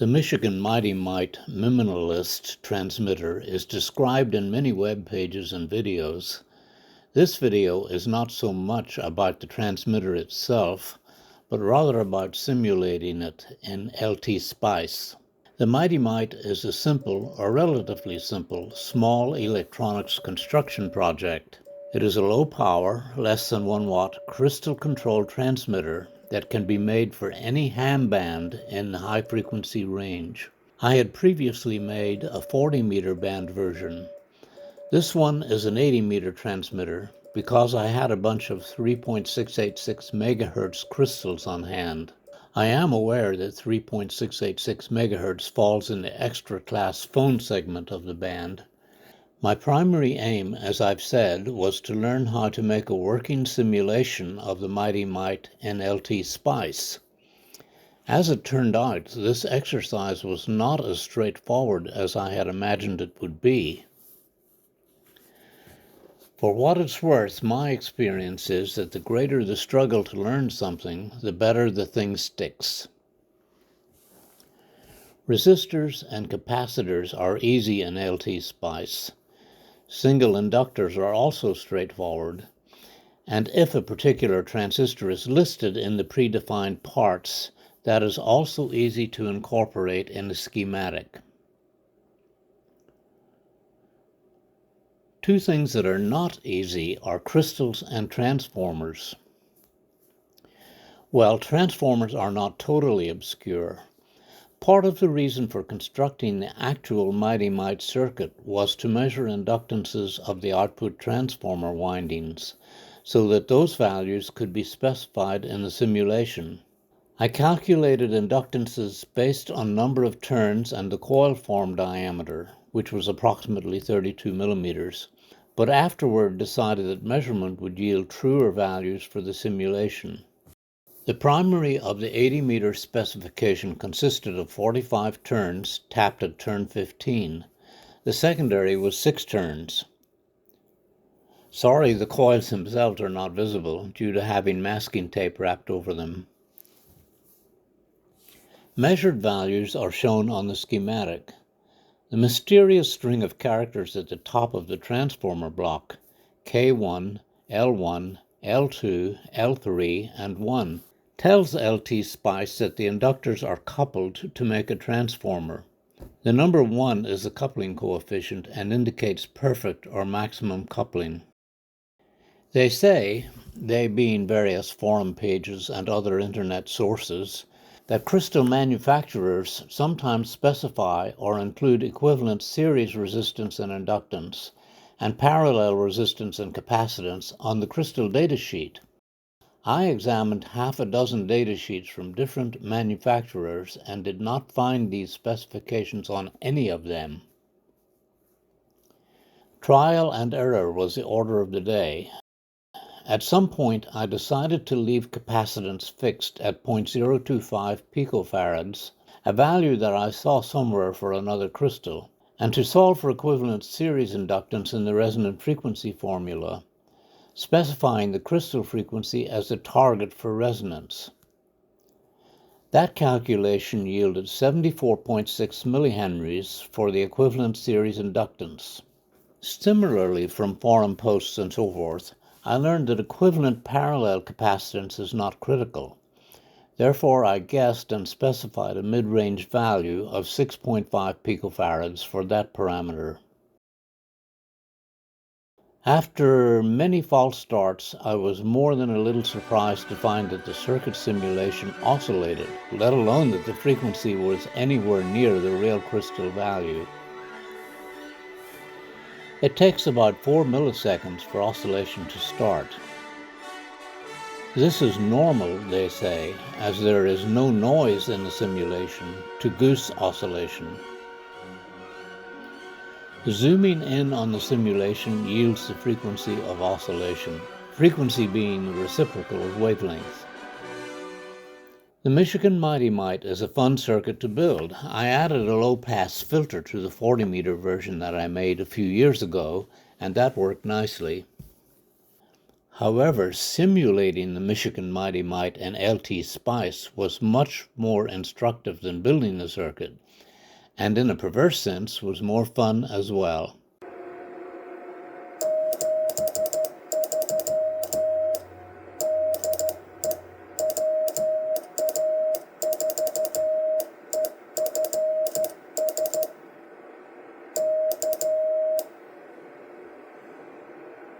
The Michigan Mighty Mite minimalist transmitter is described in many web pages and videos. This video is not so much about the transmitter itself, but rather about simulating it in LTspice. The Mighty Mite is a simple, or relatively simple, small electronics construction project. It is a low-power, less than 1 watt, crystal-controlled transmitter that can be made for any ham band in the high-frequency range. I had previously made a 40-meter band version. This one is an 80-meter transmitter because I had a bunch of 3.686 megahertz crystals on hand. I am aware that 3.686 megahertz falls in the extra class phone segment of the band. My primary aim, as I've said, was to learn how to make a working simulation of the Mighty Mite in LTspice. As it turned out, this exercise was not as straightforward as I had imagined it would be. For what it's worth, my experience is that the greater the struggle to learn something, the better the thing sticks. Resistors and capacitors are easy in LTspice. Single inductors are also straightforward, and if a particular transistor is listed in the predefined parts, that is also easy to incorporate in a schematic. Two things that are not easy are crystals and transformers. Well, transformers are not totally obscure. Part of the reason for constructing the actual Mighty Mite circuit was to measure inductances of the output transformer windings, so that those values could be specified in the simulation. I calculated inductances based on number of turns and the coil form diameter, which was approximately 32 millimeters, but afterward decided that measurement would yield truer values for the simulation. The primary of the 80-meter specification consisted of 45 turns tapped at turn 15. The secondary was 6 turns. Sorry, the coils themselves are not visible due to having masking tape wrapped over them. Measured values are shown on the schematic. The mysterious string of characters at the top of the transformer block, K1, L1, L2, L3, and 1, tells LTspice that the inductors are coupled to make a transformer. The number 1 is the coupling coefficient and indicates perfect or maximum coupling. They say, they being various forum pages and other internet sources, that crystal manufacturers sometimes specify or include equivalent series resistance and inductance and parallel resistance and capacitance on the crystal datasheet. I examined half a dozen datasheets from different manufacturers and did not find these specifications on any of them. Trial and error was the order of the day. At some point, I decided to leave capacitance fixed at 0.025 picofarads, a value that I saw somewhere for another crystal, and to solve for equivalent series inductance in the resonant frequency formula, specifying the crystal frequency as the target for resonance. That calculation yielded 74.6 millihenries for the equivalent series inductance. Similarly, from forum posts and so forth, I learned that equivalent parallel capacitance is not critical. Therefore, I guessed and specified a mid-range value of 6.5 picofarads for that parameter. After many false starts, I was more than a little surprised to find that the circuit simulation oscillated, let alone that the frequency was anywhere near the real crystal value. It takes about 4 milliseconds for oscillation to start. This is normal, they say, as there is no noise in the simulation to goose oscillation. Zooming in on the simulation yields the frequency of oscillation, frequency being the reciprocal of wavelength. The Michigan Mighty Mite is a fun circuit to build. I added a low-pass filter to the 40-meter version that I made a few years ago, and that worked nicely. However, simulating the Michigan Mighty Mite and LTspice was much more instructive than building the circuit, and in a perverse sense was more fun as well.